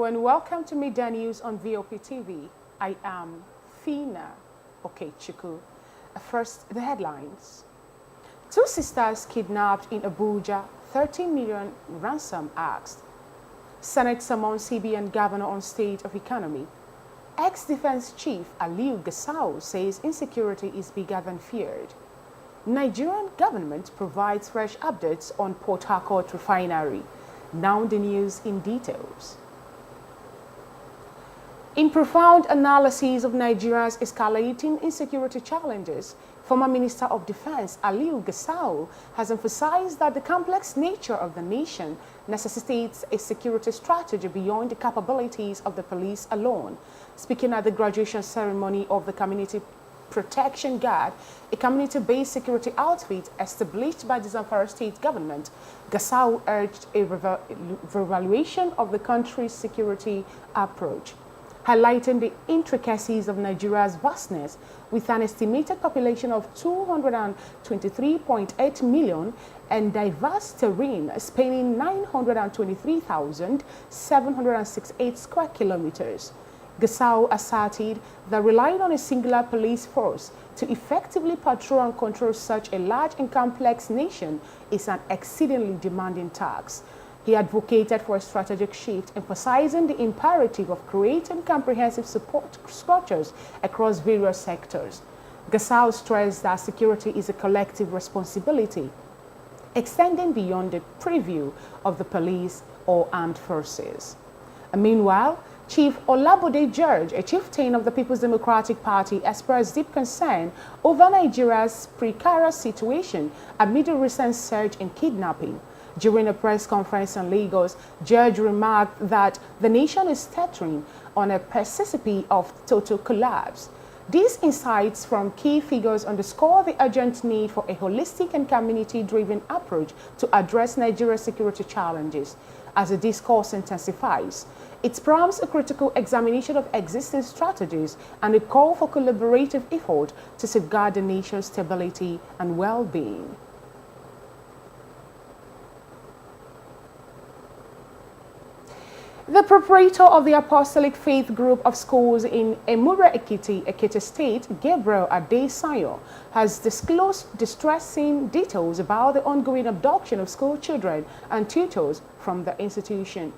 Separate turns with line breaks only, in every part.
and welcome to Media News on VOP TV. I am Fina Okechukwu. First, the headlines. Two sisters kidnapped in Abuja, 13 million ransom asked. Senate summons CBN governor on state of economy. Ex-defense chief Aliu Gasau says insecurity is bigger than feared. Nigerian government provides fresh updates on Port Harcourt refinery. Now the news in details. In profound analysis of Nigeria's escalating insecurity challenges, former Minister of Defense Aliu Gasau has emphasized that the complex nature of the nation necessitates a security strategy beyond the capabilities of the police alone. Speaking at the graduation ceremony of the Community Protection Guard, a community-based security outfit established by the Zamfara state government, Gasau urged a reevaluation of the country's security approach, highlighting the intricacies of Nigeria's vastness with an estimated population of 223.8 million and diverse terrain spanning 923,768 square kilometers. Gasau asserted that relying on a singular police force to effectively patrol and control such a large and complex nation is an exceedingly demanding task. He advocated for a strategic shift, emphasizing the imperative of creating comprehensive support structures across various sectors. Gasau stressed that security is a collective responsibility, extending beyond the purview of the police or armed forces. Meanwhile, Chief Olabode George, a chieftain of the People's Democratic Party, expressed deep concern over Nigeria's precarious situation amid a recent surge in kidnapping. During a press conference in Lagos, George remarked that the nation is teetering on a precipice of total collapse. These insights from key figures underscore the urgent need for a holistic and community-driven approach to address Nigeria's security challenges. As the discourse intensifies, it prompts a critical examination of existing strategies and a call for collaborative effort to safeguard the nation's stability and well-being. The proprietor of the Apostolic Faith Group of Schools in Emure Ekiti, Ekiti State, Gabriel Adesayo, has disclosed distressing details about the ongoing abduction of school children and tutors from the institution.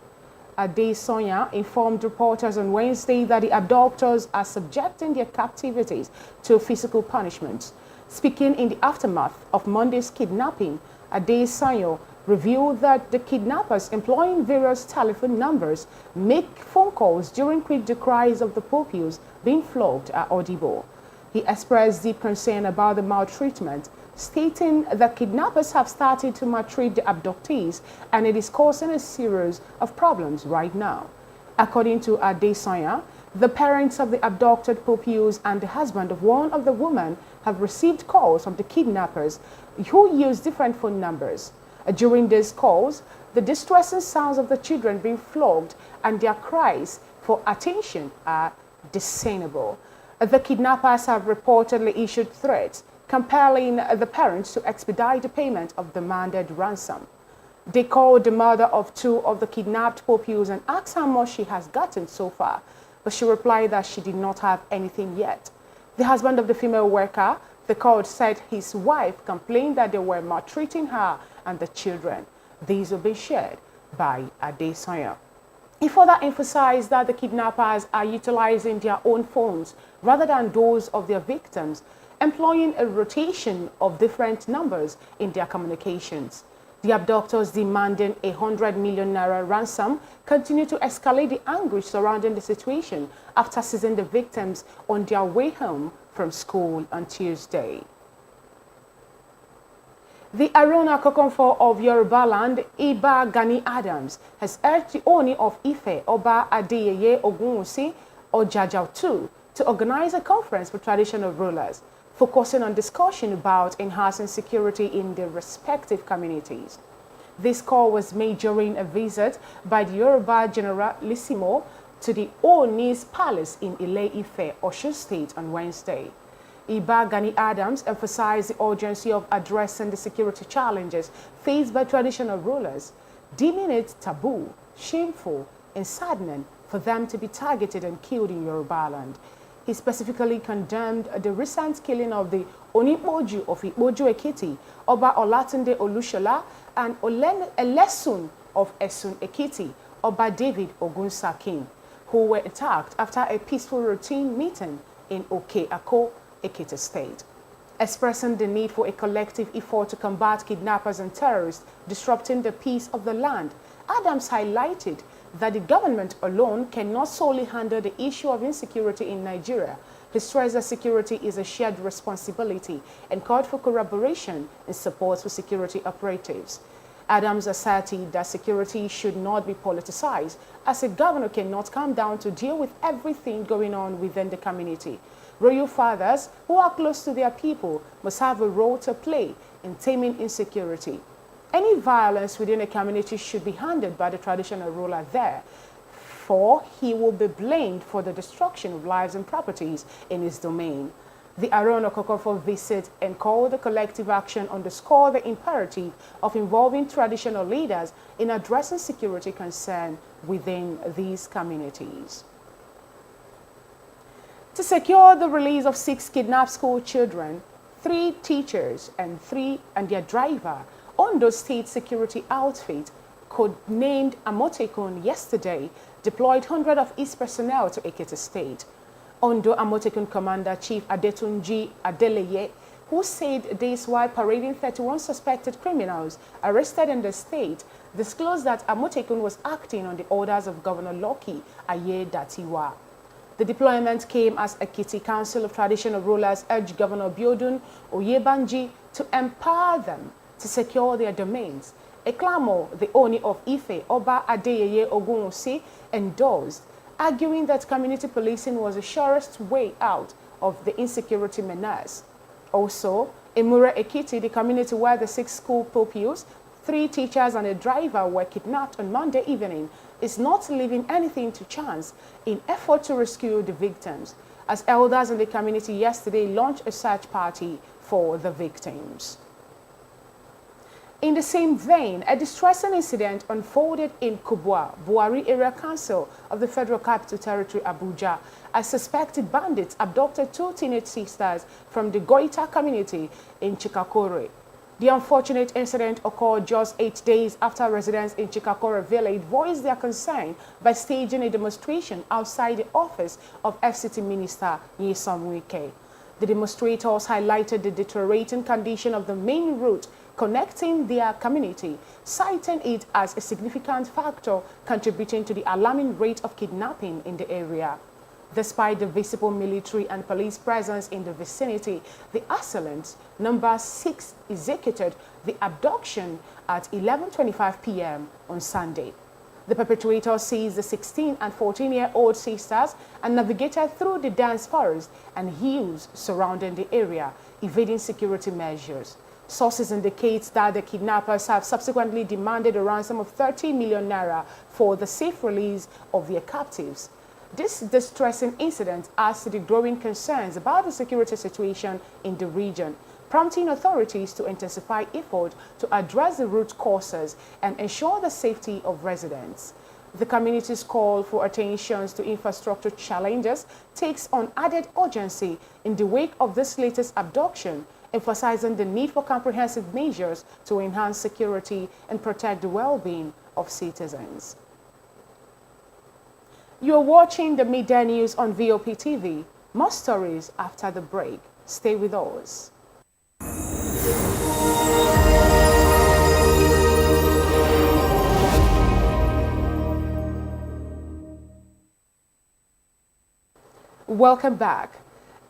Adesoya informed reporters on Wednesday that the abductors are subjecting their captivities to physical punishments. Speaking in the aftermath of Monday's kidnapping, Adesayo revealed that the kidnappers, employing various telephone numbers, make phone calls during which the cries of the pupils being flogged are audible. He expressed deep concern about the maltreatment, stating that kidnappers have started to maltreat the abductees and it is causing a series of problems right now. According to Adesoya, the parents of the abducted pupils and the husband of one of the women have received calls from the kidnappers who use different phone numbers. During these calls, the distressing sounds of the children being flogged and their cries for attention are discernible. The kidnappers have reportedly issued threats compelling the parents to expedite the payment of demanded ransom. They called the mother of two of the kidnapped pupils and asked how much she has gotten so far, but she replied that she did not have anything yet. The husband of the female worker, the court said his wife complained that they were maltreating her and the children. These will be shared by Adesoya. He further emphasized that the kidnappers are utilizing their own phones rather than those of their victims, employing a rotation of different numbers in their communications. The abductors demanding 100 million naira ransom continue to escalate the anguish surrounding the situation after seizing the victims on their way home from school on Tuesday. The Arona Kokonfo of Yoruba land, Iba Gani Adams, has urged the Oni of Ife, Oba Adeyeye Ogunwusi, or Jajau II, to organize a conference for traditional rulers, focusing on discussion about enhancing security in their respective communities. This call was made during a visit by the Yoruba Generalissimo to the Oni's Palace in Ile-Ife, Oyo State on Wednesday. Iba Gani Adams emphasized the urgency of addressing the security challenges faced by traditional rulers, deeming it taboo, shameful, and saddening for them to be targeted and killed in Yoruba land. He specifically condemned the recent killing of the Onipoju of Ipoju Ekiti, Oba Olatunde Olushola, and Elesun of Esun Ekiti, Oba David Ogunsakin, who were attacked after a peaceful routine meeting in Oke-Ako, Ekiti State. Expressing the need for a collective effort to combat kidnappers and terrorists disrupting the peace of the land, Adams highlighted that the government alone cannot solely handle the issue of insecurity in Nigeria. He stressed that security is a shared responsibility and called for collaboration and support for security operatives. Adams asserted that security should not be politicized, as a governor cannot come down to deal with everything going on within the community. Royal fathers who are close to their people must have a role to play in taming insecurity. Any violence within a community should be handled by the traditional ruler there, for he will be blamed for the destruction of lives and properties in his domain. The Aaron Okokofo visit and call the collective action underscore the imperative of involving traditional leaders in addressing security concern within these communities. To secure the release of 6 kidnapped school children, 3 teachers and their driver, Oyo State security outfit, codenamed Amotekun, yesterday deployed hundreds of its personnel to Ekiti State. Ondo Amotekun Commander Chief Adetunji Adeleye, who said this while parading 31 suspected criminals arrested in the state, disclosed that Amotekun was acting on the orders of Governor Lucky Ayedatiwa. The deployment came as Ekiti Council of Traditional Rulers urged Governor Biodun Oyebanji to empower them to secure their domains, a clamor the Oni of Ife, Oba Adeyeye Ogunwusi, endorsed, arguing that community policing was the surest way out of the insecurity menace. Also, in Mure Ekiti, the community where the 6 school pupils, 3 teachers and a driver were kidnapped on Monday evening, is not leaving anything to chance in effort to rescue the victims, as elders in the community yesterday launched a search party for the victims. In the same vein, a distressing incident unfolded in Kubwa, Buhari Area Council of the Federal Capital Territory, Abuja, as suspected bandits abducted 2 teenage sisters from the Goita community in Chikakore. The unfortunate incident occurred just 8 days after residents in Chikakore village voiced their concern by staging a demonstration outside the office of FCT Minister Nyesom Wike. The demonstrators highlighted the deteriorating condition of the main route connecting their community, citing it as a significant factor contributing to the alarming rate of kidnapping in the area. Despite the visible military and police presence in the vicinity, the assailants, number 6, executed the abduction at 11:25 p.m. on Sunday. The perpetrator seized the 16 and 14-year-old sisters and navigated through the dense forest and hills surrounding the area, evading security measures. Sources indicate that the kidnappers have subsequently demanded a ransom of 30 million naira for the safe release of their captives. This distressing incident adds to the growing concerns about the security situation in the region, prompting authorities to intensify effort to address the root causes and ensure the safety of residents. The community's call for attention to infrastructure challenges takes on added urgency in the wake of this latest abduction, emphasizing the need for comprehensive measures to enhance security and protect the well-being of citizens. You're watching the Midday News on VOP TV. More stories after the break. Stay with us. Welcome back.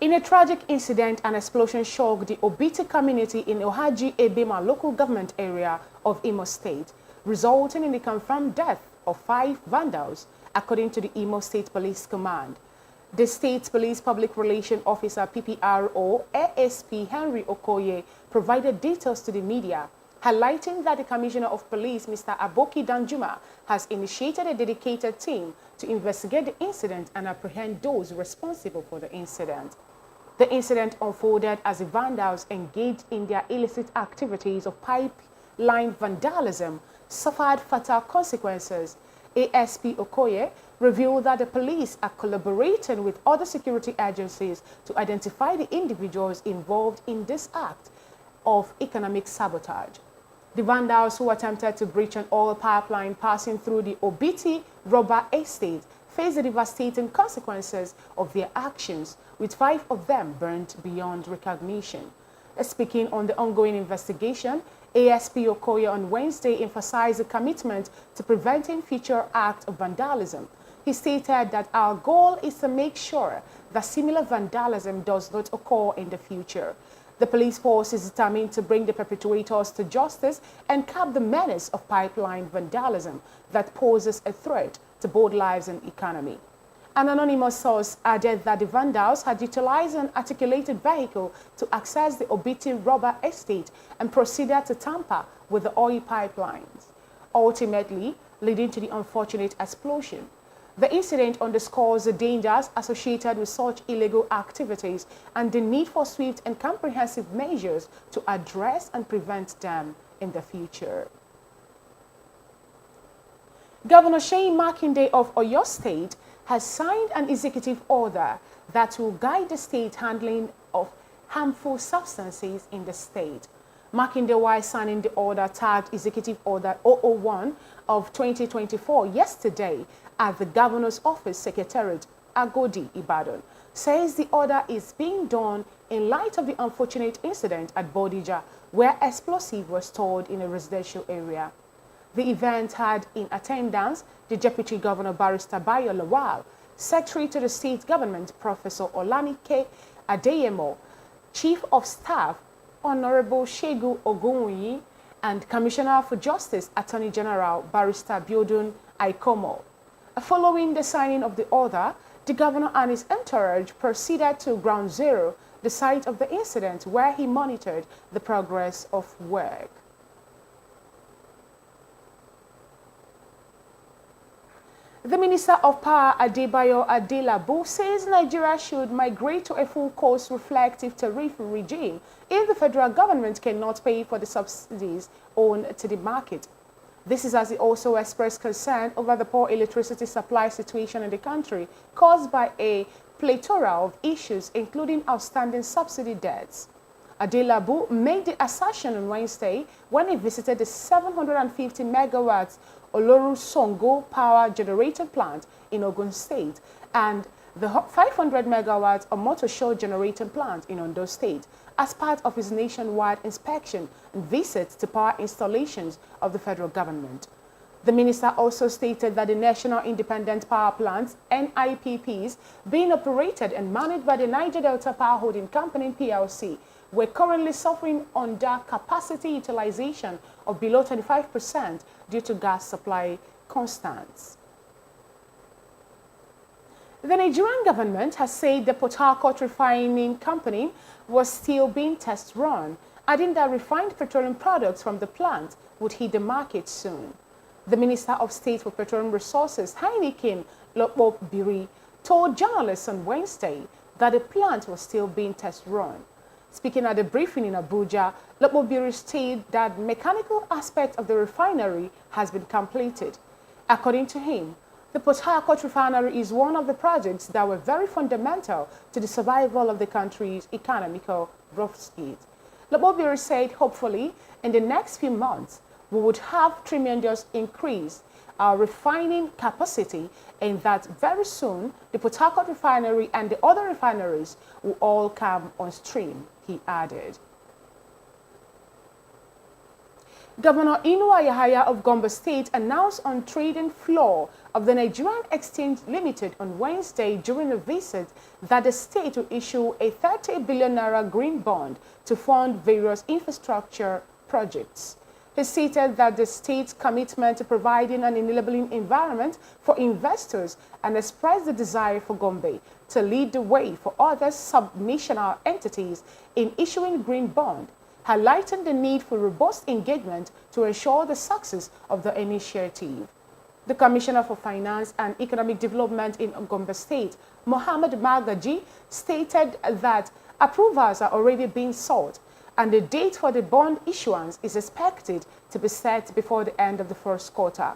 In a tragic incident, an explosion shocked the Obiti community in Ohaji Ebema local government area of Imo State, resulting in the confirmed death of 5 vandals, according to the Imo State Police Command. The State Police Public Relations Officer PPRO ASP Henry Okoye provided details to the media, highlighting that the Commissioner of Police, Mr. Aboki Danjuma, has initiated a dedicated team to investigate the incident and apprehend those responsible for the incident. The incident unfolded as the vandals engaged in their illicit activities of pipeline vandalism suffered fatal consequences, ASP Okoye revealed that the police are collaborating with other security agencies to identify the individuals involved in this act of economic sabotage. The vandals who attempted to breach an oil pipeline passing through the Ekiti rubber estate face the devastating consequences of their actions, with 5 of them burnt beyond recognition. Speaking on the ongoing investigation, ASP Okoye on Wednesday emphasized the commitment to preventing future acts of vandalism. He stated that our goal is to make sure that similar vandalism does not occur in the future. The police force is determined to bring the perpetrators to justice and curb the menace of pipeline vandalism that poses a threat to both lives and economy. An anonymous source added that the vandals had utilized an articulated vehicle to access the Ekiti rubber estate and proceeded to tamper with the oil pipelines, ultimately leading to the unfortunate explosion. The incident underscores the dangers associated with such illegal activities and the need for swift and comprehensive measures to address and prevent them in the future. Governor Seyi Makinde of Oyo State has signed an executive order that will guide the state handling of harmful substances in the state. Makinde, while signing the order tagged Executive Order 001 of 2024 yesterday at the Governor's Office Secretariat, Agodi, Ibadan, says the order is being done in light of the unfortunate incident at Bodija, where explosives were stored in a residential area. The event had in attendance the Deputy Governor Barrister Bayo Lawal, Secretary to the State Government Professor Olamide Adeyemo, Chief of Staff Honorable Shegu Ogunwuyi, and Commissioner for Justice Attorney General Barrister Biodun Aikomo. Following the signing of the order, the governor and his entourage proceeded to Ground Zero, the site of the incident, where he monitored the progress of work. The Minister of Power, Adebayo Adelabu, says Nigeria should migrate to a full cost reflective tariff regime if the federal government cannot pay for the subsidies owed to the market. This is as he also expressed concern over the poor electricity supply situation in the country caused by a plethora of issues, including outstanding subsidy debts. Adelabu made the assertion on Wednesday when he visited the 750 megawatts Oloru Songo power generator plant in Ogun State and the 500 megawatts Omotosho generator plant in Ondo State as part of his nationwide inspection and visits to power installations of the federal government. The minister also stated that the National Independent Power Plants, NIPPs, being operated and managed by the Niger Delta Power Holding Company, PLC, were currently suffering under capacity utilization of below 25% due to gas supply constants. The Nigerian government has said the Port Harcourt refining company was still being test run, adding that refined petroleum products from the plant would hit the market soon. The Minister of State for Petroleum Resources, Heineken Lokpo-Biri, told journalists on Wednesday that the plant was still being test run. Speaking at a briefing in Abuja, Lokpo-Biri stated that mechanical aspect of the refinery has been completed. According to him, the Port Harcourt refinery is one of the projects that were very fundamental to the survival of the country's economical growth. Lokpo-Biri said, hopefully, in the next few months, we would have tremendous increase our refining capacity, and that very soon the Port Harcourt refinery and the other refineries will all come on stream, he added. Governor Inuwa Yahaya of Gombe State announced on trading floor of the Nigerian Exchange Limited on Wednesday during a visit that the state will issue a 30 billion naira green bond to fund various infrastructure projects. He stated that the state's commitment to providing an enabling environment for investors and expressed the desire for Gombe to lead the way for other subnational entities in issuing green bond, highlighting the need for robust engagement to ensure the success of the initiative. The Commissioner for Finance and Economic Development in Gombe State, Mohammed Magaji, stated that approvals are already being sought and the date for the bond issuance is expected to be set before the end of the first quarter.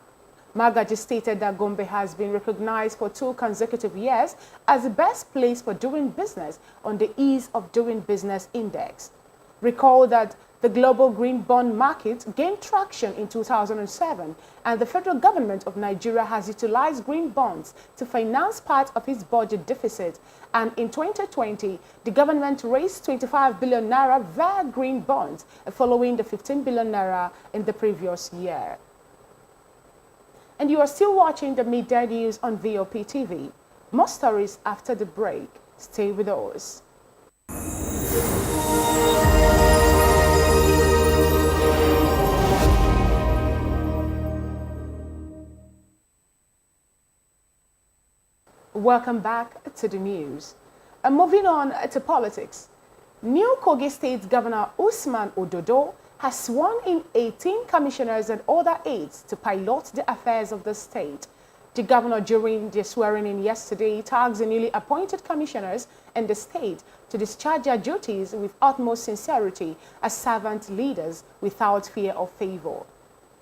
Magaji stated that Gombe has been recognized for 2 consecutive years as the best place for doing business on the Ease of Doing Business Index. Recall that the global green bond market gained traction in 2007, and the federal government of Nigeria has utilized green bonds to finance part of its budget deficit. And in 2020, the government raised 25 billion naira via green bonds, following the 15 billion naira in the previous year. And you are still watching the midday news on VOP TV. More stories after the break. Stay with us. Welcome back to the news. Moving on to politics. New Kogi State Governor Usman Ododo has sworn in 18 commissioners and other aides to pilot the affairs of the state. The governor, during the swearing-in yesterday, tasked the newly appointed commissioners in the state to discharge their duties with utmost sincerity as servant leaders without fear or favor.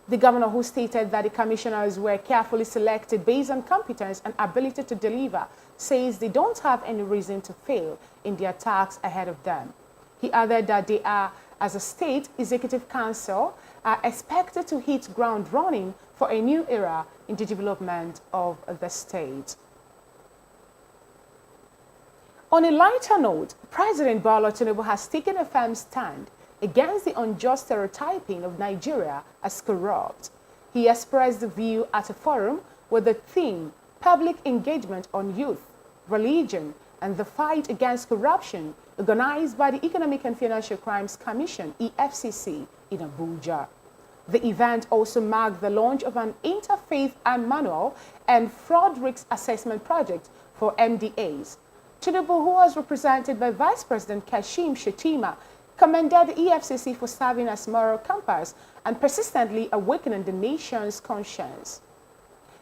The governor, who stated that the commissioners were carefully selected based on competence and ability to deliver, says they don't have any reason to fail in their tasks ahead of them. He added that they are, as a state executive council, are expected to hit ground running for a new era in the development of the state. On a lighter note, President Bola Tinubu has taken a firm stand against the unjust stereotyping of Nigeria as corrupt. He expressed the view at a forum with the theme Public Engagement on Youth, Religion, and the Fight Against Corruption, organized by the Economic and Financial Crimes Commission, EFCC, in Abuja. The event also marked the launch of an interfaith manual and fraud risk assessment project for MDAs. Tinubu, who was represented by Vice President Kashim Shettima, commended the EFCC for serving as moral compass and persistently awakening the nation's conscience.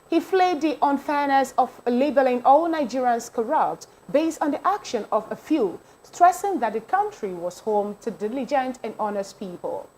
He flagged the unfairness of labeling all Nigerians corrupt based on the action of a few, stressing that the country was home to diligent and honest people.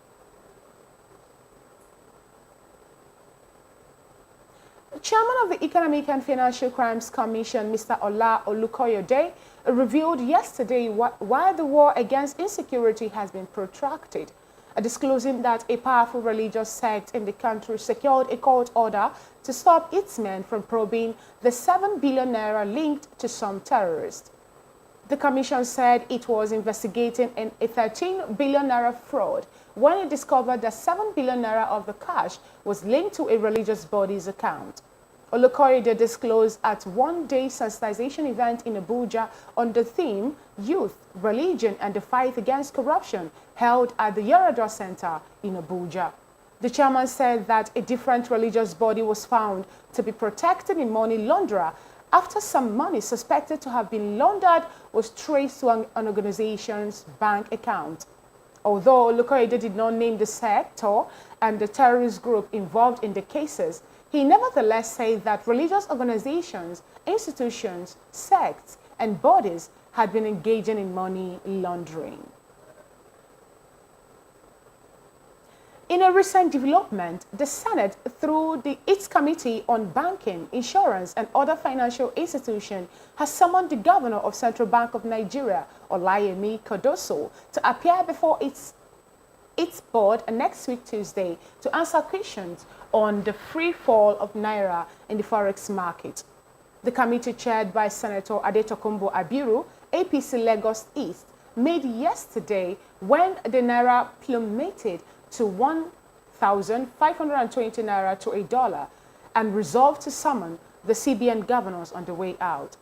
Chairman of the Economic and Financial Crimes Commission, Mr. Ola Olukoyede, revealed yesterday why the war against insecurity has been protracted, disclosing that a powerful religious sect in the country secured a court order to stop its men from probing the 7 billion naira linked to some terrorists. The commission said it was investigating a 13 billion naira fraud when it discovered that 7 billion naira of the cash was linked to a religious body's account. Olukoyede disclosed at one-day sensitization event in Abuja on the theme Youth, Religion, and the Fight Against Corruption, held at the Yaradua Center in Abuja. The chairman said that a different religious body was found to be protected in money launderer after some money suspected to have been laundered was traced to an organization's bank account. Although Olukoyede did not name the sector and the terrorist group involved in the cases, he nevertheless said that religious organizations, institutions, sects, and bodies had been engaging in money laundering. In a recent development, the Senate, through its Committee on Banking, Insurance, and Other Financial Institutions, has summoned the Governor of Central Bank of Nigeria, Olayemi Kodoso, to appear before its board next week Tuesday to answer questions on the free fall of Naira in the forex market. The committee, chaired by Senator Adetokunbo Abiru, APC Lagos East, made yesterday when the Naira plummeted to 1,520 Naira to $1 and resolved to summon the CBN governors on the way out.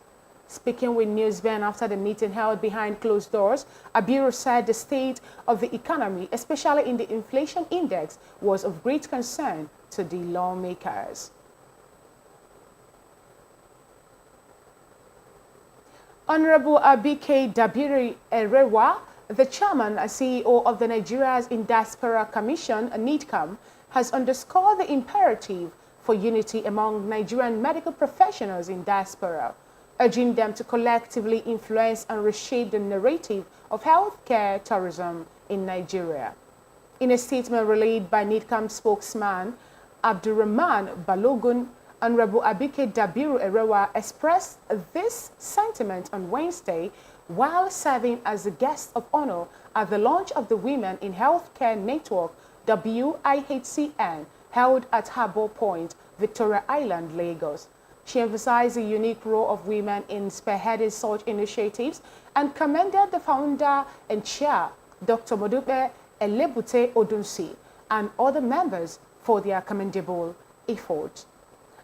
Speaking with Newsvan after the meeting held behind closed doors, Abiru said the state of the economy, especially in the inflation index, was of great concern to the lawmakers. Honorable Abike Dabiri Erewa, the chairman and CEO of the Nigeria's in Diaspora Commission, NIDCAM, has underscored the imperative for unity among Nigerian medical professionals in diaspora, urging them to collectively influence and reshape the narrative of healthcare tourism in Nigeria. In a statement relayed by NIDCAM spokesman Abdurrahman Balogun, Honorable Abike Dabiru Erewa expressed this sentiment on Wednesday while serving as a guest of honor at the launch of the Women in Healthcare Network WIHCN held at Harbour Point, Victoria Island, Lagos. She emphasized the unique role of women in spearheading such initiatives and commended the founder and chair, Dr. Modupe Elebute Odunsi, and other members for their commendable effort.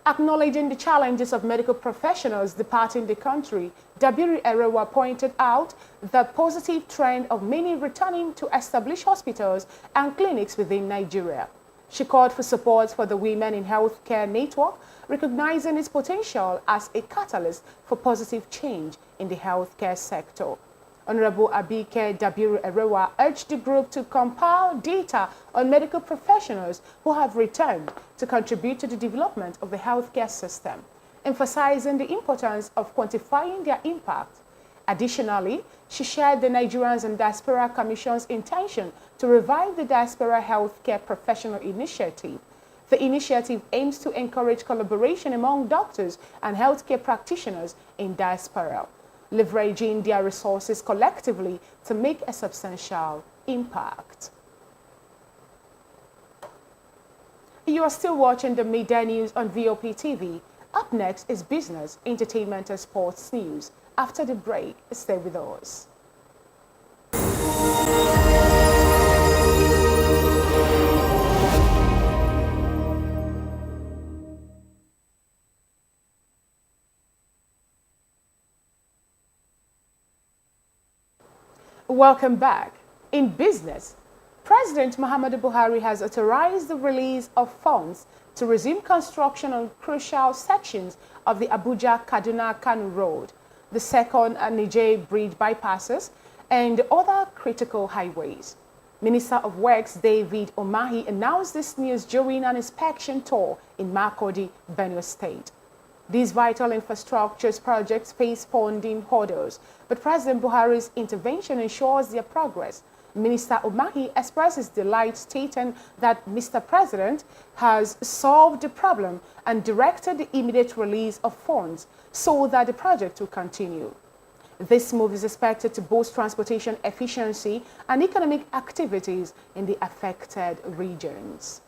Acknowledging the challenges of medical professionals departing the country, Dabiru Erewa pointed out the positive trend of many returning to established hospitals and clinics within Nigeria. She called for support for the Women in Healthcare Network, recognizing its potential as a catalyst for positive change in the healthcare sector. Honorable Abike Dabiru Erewa urged the group to compile data on medical professionals who have returned to contribute to the development of the healthcare system, emphasizing the importance of quantifying their impact. Additionally, she shared the Nigerians and Diaspora Commission's intention to revive the Diaspora Healthcare Professional Initiative. The initiative aims to encourage collaboration among doctors and healthcare practitioners in diaspora, leveraging their resources collectively to make a substantial impact. You are still watching the Midday News on VOP TV. Up next is business, entertainment and sports news. After the break, stay with us. Welcome back. In business, President Muhammadu Buhari has authorized the release of funds to resume construction on crucial sections of the Abuja-Kaduna-Kano Road, the second Niger Bridge bypasses, and other critical highways. Minister of Works David Umahi announced this news during an inspection tour in Makurdi, Benue State. These vital infrastructure projects face funding hurdles, but President Buhari's intervention ensures their progress. Minister Umahi expressed his delight, stating that Mr. President has solved the problem and directed the immediate release of funds so that the project will continue. This move is expected to boost transportation efficiency and economic activities in the affected regions.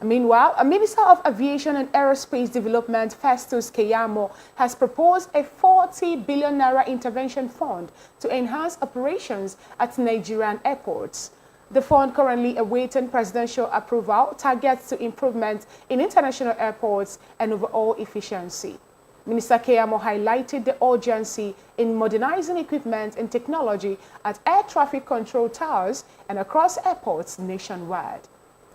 Meanwhile, a Minister of Aviation and Aerospace Development, Festus Keyamo, has proposed a 40 billion naira intervention fund to enhance operations at Nigerian airports. The fund, currently awaiting presidential approval, targets to improvement in international airports and overall efficiency. Minister Keyamo highlighted the urgency in modernizing equipment and technology at air traffic control towers and across airports nationwide.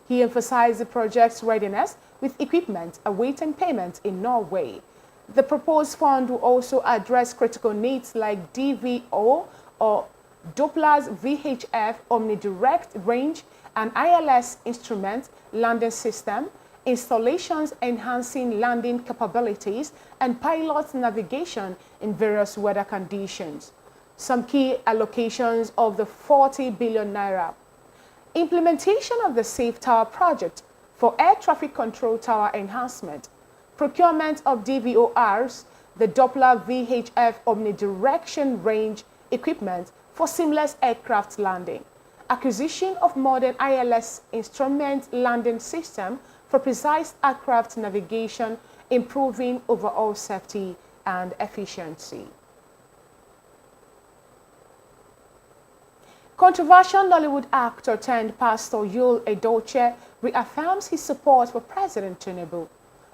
He emphasized the project's readiness with equipment awaiting payment in Norway. The proposed fund will also address critical needs like DVO or Doppler's VHF omnidirect range and ILS instrument landing system, installations enhancing landing capabilities, and pilot navigation in various weather conditions. Some key allocations of the 40 billion naira. Implementation of the Safe Tower project for air traffic control tower enhancement, procurement of DVORs, the Doppler VHF omnidirection range equipment for seamless aircraft landing, acquisition of modern ILS instrument landing system for precise aircraft navigation, improving overall safety and efficiency. Controversial Nollywood actor turned pastor Yul Edochie reaffirms his support for President Tinubu.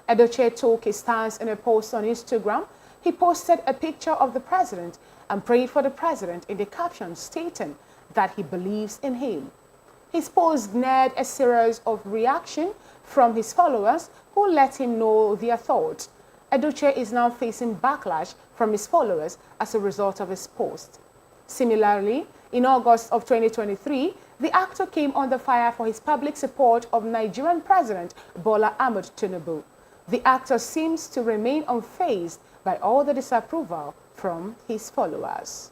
Edochie took his stance in a post on Instagram. He posted a picture of the president and prayed for the president in the caption stating that he believes in him. His post garnered a series of reactions from his followers who let him know their thoughts. Edochie is now facing backlash from his followers as a result of his post. Similarly, in August of 2023, the actor came under fire for his public support of Nigerian President Bola Ahmed Tinubu. The actor seems to remain unfazed by all the disapproval from his followers.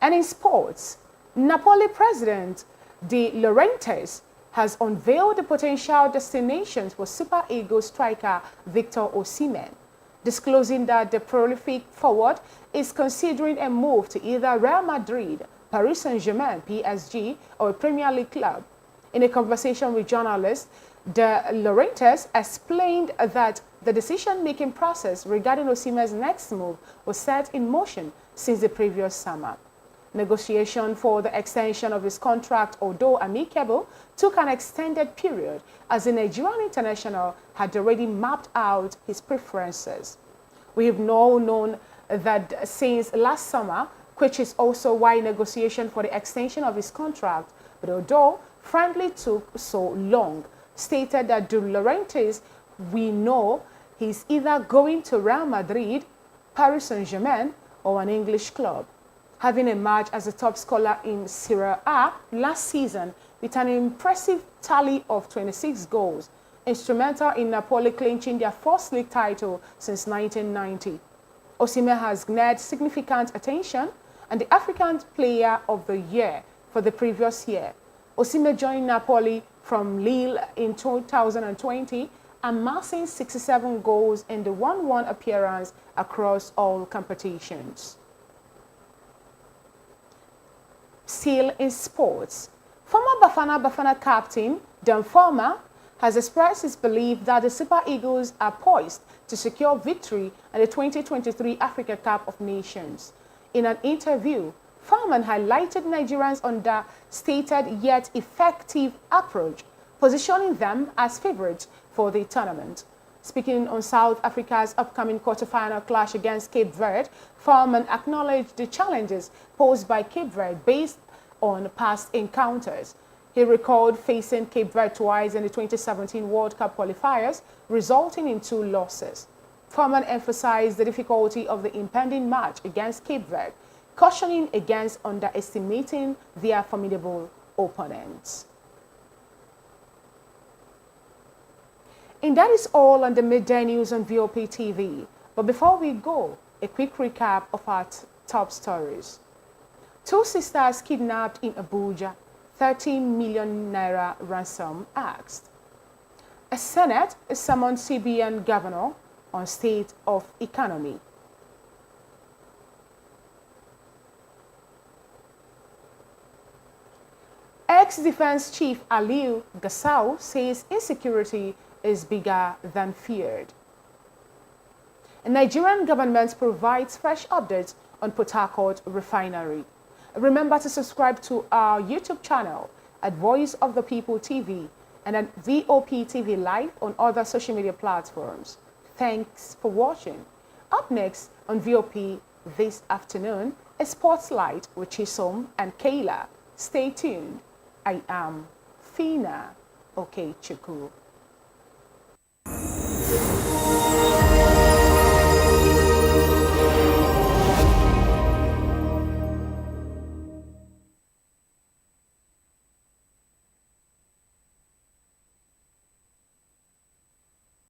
And in sports, Napoli President De Laurentiis has unveiled the potential destinations for Super Eagles striker Victor Osimhen, disclosing that the prolific forward is considering a move to either Real Madrid, Paris Saint-Germain, PSG, or a Premier League club. In a conversation with journalists, De Laurentiis explained that the decision-making process regarding Osimhen's next move was set in motion since the previous summer. Negotiation for the extension of his contract, although amicable, took an extended period as the Nigerian international had already mapped out his preferences. We have now known that since last summer, which is also why negotiation for the extension of his contract, but although friendly took so long, stated that De Laurentiis, we know he's either going to Real Madrid, Paris Saint-Germain, or an English club. Having emerged as a top scorer in Serie A last season with an impressive tally of 26 goals, instrumental in Napoli clinching their first league title since 1990. Osimhen has garnered significant attention and the African Player of the Year for the previous year. Osimhen joined Napoli from Lille in 2020, amassing 67 goals in the 1-1 appearance across all competitions. Still in sports, former Bafana captain Dan Former has expressed his belief that the Super Eagles are poised to secure victory at the 2023 Africa Cup of Nations. In an interview, Foreman highlighted Nigerians' understated yet effective approach, positioning them as favorites for the tournament. Speaking on South Africa's upcoming quarter-final clash against Cape Verde, Foreman acknowledged the challenges posed by Cape Verde based on past encounters. He recalled facing Cape Verde twice in the 2017 World Cup qualifiers, resulting in 2 losses. Foreman emphasized the difficulty of the impending match against Cape Verde, cautioning against underestimating their formidable opponents. And that is all on the midday news on VOP TV. But before we go, a quick recap of our top stories. 2 sisters kidnapped in Abuja, 13 million naira ransom asked. A Senate summoned CBN governor on state of economy. Ex-Defense Chief Aliu Gassau says insecurity is bigger than feared. The Nigerian government provides fresh updates on Port Harcourt refinery. Remember to subscribe to our YouTube channel at Voice of the People TV and at VOP TV Live on other social media platforms. Thanks for watching. Up next on VOP this afternoon is Spotlight with Chisom and Kayla. Stay tuned. I am Fina Okechukwu.